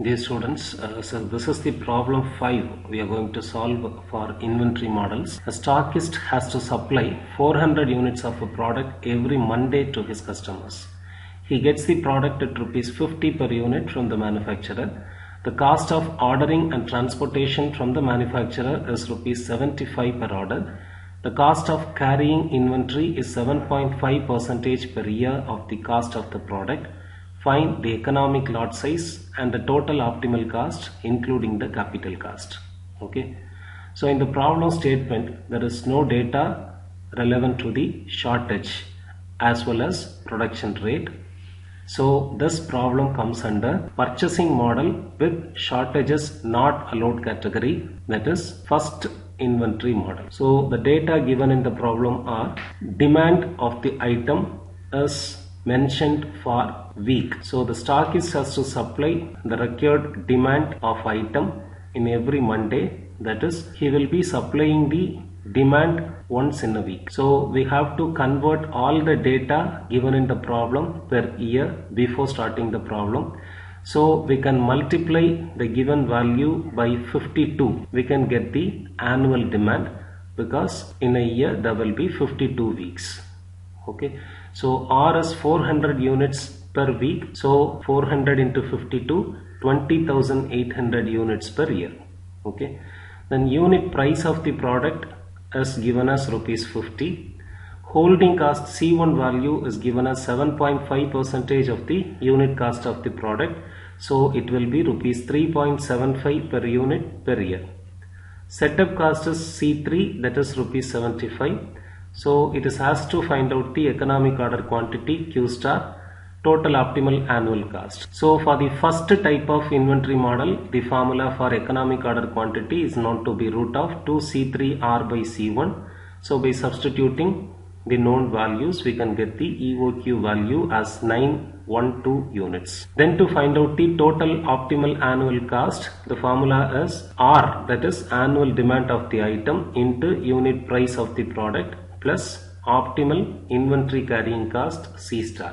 Dear students, so this is the problem 5 we are going to solve for inventory models. A stockist has to supply 400 units of a product every Monday to his customers. He gets the product at rupees 50 per unit from the manufacturer. The cost of ordering and transportation from the manufacturer is rupees 75 per order. The cost of carrying inventory is 7.5% per year of the cost of the product. Find the economic lot size and the total optimal cost including the capital cost. Okay. So in the problem statement there is no data relevant to the shortage as well as production rate. So this problem comes under purchasing model with shortages not allowed category, that is first inventory model. So the data given in the problem are demand of the item is mentioned for week. So the stockist has to supply the required demand of item in every Monday, that is he will be supplying the demand once in a week. So we have to convert all the data given in the problem per year before starting the problem. So we can multiply the given value by 52. We can get the annual demand because in a year there will be 52 weeks. Okay. So R is 400 units per week. So 400 into 52, 20,800 units per year. Okay. Then unit price of the product is given as rupees 50. Holding cost C1 value is given as 7.5% of the unit cost of the product. So it will be rupees 3.75 per unit per year. Setup cost is C3, that is rupees 75. So it is asked to find out the economic order quantity Q star, total optimal annual cost. So for the first type of inventory model, the formula for economic order quantity is known to be root of 2C3R by C1. So by substituting the known values, we can get the EOQ value as 912 units. Then to find out the total optimal annual cost, the formula is R, that is annual demand of the item into unit price of the product plus optimal inventory carrying cost C star.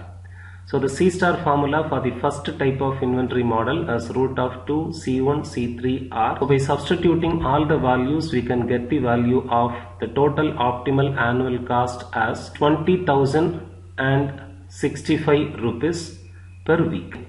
So the C star formula for the first type of inventory model is root of 2 C1 C3 R. So by substituting all the values, we can get the value of the total optimal annual cost as 20,065 rupees per week.